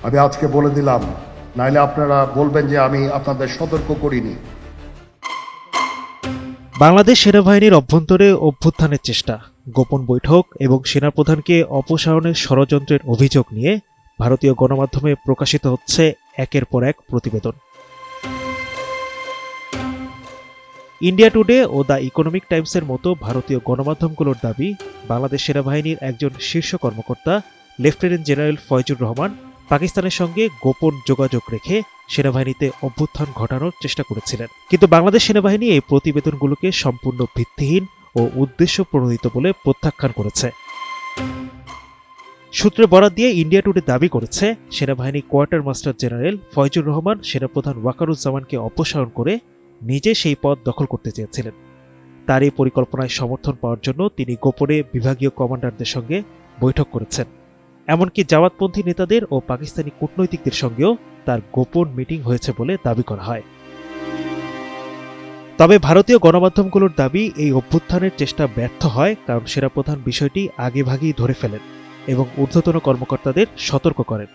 আমি আজকে বলে দিলাম, নাইলে আপনারা বলবেন যে আমি আপনাদের সতর্ক করিনি। বাংলাদেশ সেনাবাহিনীর অভ্যন্তরে অভ্যুত্থানের চেষ্টা, গোপন বৈঠক এবং সেনাপ্রধানকে অপসারণের ষড়যন্ত্রের অভিযোগ নিয়ে ভারতীয় গণমাধ্যমে প্রকাশিত হচ্ছে একের পর এক প্রতিবেদন। ইন্ডিয়া টুডে ও দ্য ইকোনমিক টাইমসের মতো ভারতীয় গণমাধ্যমগুলোর দাবি, বাংলাদেশ সেনাবাহিনীর একজন শীর্ষ কর্মকর্তা লেফটেন্যান্ট জেনারেল ফয়জুর রহমান পাকিস্তানের সঙ্গে গোপন যোগাযোগ রেখে সেনাবাহিনীতে অভ্যুত্থান ঘটানোর চেষ্টা করেছিলেন। কিন্তু বাংলাদেশ সেনাবাহিনী এই প্রতিবেদনগুলোকে সম্পূর্ণ ভিত্তিহীন ও উদ্দেশ্য প্রণোদিত বলে প্রত্যাখ্যান করেছে। সূত্রে বরাত দিয়ে ইন্ডিয়া টুডে দাবি করেছে, সেনাবাহিনী quarter master general Faizur Rahman সেনাপ্রধান ওয়াকারুজ্জামানকে অপসারণ করে নিজে সেই পদ দখল করতে চেয়েছিলেন। তার এই পরিকল্পনায় সমর্থন পাওয়ার জন্য তিনি গোপনে বিভাগীয় কমান্ডারদের সঙ্গে বৈঠক করেছেন। এমনকি জামাতপন্থী নেতাদের ও পাকিস্তানি কূটনৈতিকদের সঙ্গেও তার গোপন মিটিং হয়েছে বলে দাবি করা হয়। তবে ভারতীয় গণমাধ্যমগুলোর দাবি, এই অভ্যুত্থানের চেষ্টা ব্যর্থ হয় কারণ সেনাপ্রধান বিষয়টি আগেভাগেই ধরে ফেলেন এবং ঊর্ধ্বতন কর্মকর্তাদের সতর্ক করেন।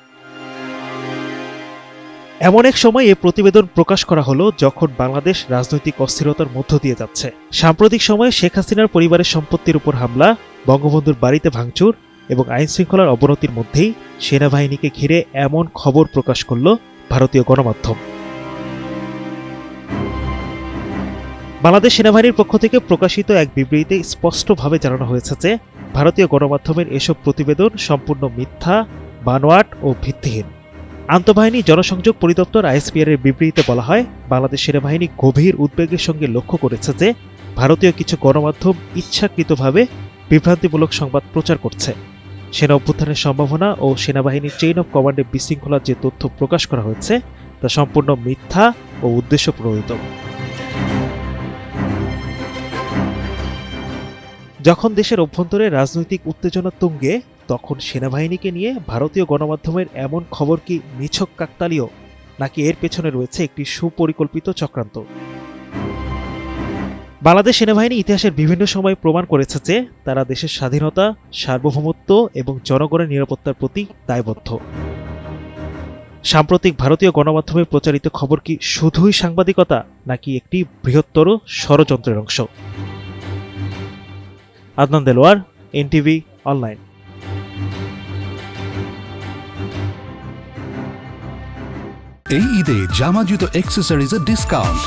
এমন এক সময় এই প্রতিবেদন প্রকাশ করা হলো যখন বাংলাদেশ রাজনৈতিক অস্থিরতার মধ্য দিয়ে যাচ্ছে। সাম্প্রতিক সময়ে শেখ হাসিনার পরিবারের সম্পত্তির উপর হামলা, বঙ্গবন্ধুর বাড়িতে ভাঙচুর এবং আইনশৃঙ্খলার অবনতির মধ্যেই সেনাবাহিনীকে ঘিরে এমন খবর প্রকাশ করল ভারতীয় গণমাধ্যম। বাংলাদেশ সেনাবাহিনীর পক্ষ থেকে প্রকাশিত এক বিবৃতিতে স্পষ্টভাবে জানানো হয়েছে যে ভারতীয় গণমাধ্যমের এসব প্রতিবেদন সম্পূর্ণ মিথ্যা, বানোয়াট ও ভিত্তিহীন। আন্তঃবাহিনী জনসংযোগ পরিদপ্তর আইএসপিআর এর বিবৃতিতে বলা হয়, বাংলাদেশ সেনাবাহিনী গভীর উদ্বেগের সঙ্গে লক্ষ্য করেছে যে ভারতীয় কিছু গণমাধ্যম ইচ্ছাকৃতভাবে বিভ্রান্তিমূলক সংবাদ প্রচার করছে। সেনা অভ্যুত্থানের সম্ভাবনা ও সেনাবাহিনীর চেইন অব কমান্ডে বিশৃঙ্খলার যে তথ্য প্রকাশ করা হয়েছে তা সম্পূর্ণ মিথ্যা ও উদ্দেশ্য প্রণোদিত। যখন দেশের অভ্যন্তরে রাজনৈতিক উত্তেজনা তুঙ্গে, তখন সেনাবাহিনীকে নিয়ে ভারতীয় গণমাধ্যমের এমন খবর কি নিছক কাকতালীয়, নাকি এর পেছনে রয়েছে একটি সুপরিকল্পিত চক্রান্ত? বাংলাদেশ সেনাবাহিনী ইতিহাসের বিভিন্ন সময় প্রমাণ করেছে যে তারা দেশের স্বাধীনতা, সার্বভৌমত্ব এবং জনগণের নিরাপত্তার প্রতি দায়বদ্ধ। সাম্প্রতিক ভারতীয় গণমাধ্যমে প্রচারিত খবর কি শুধুই সাংবাদিকতা, নাকি একটি বৃহত্তর ষড়যন্ত্রের অংশ? Adnan Delwar, NTV online. এই ঈদে জামা জুতো অ্যাক্সেসরিজের ডিসকাউন্ট।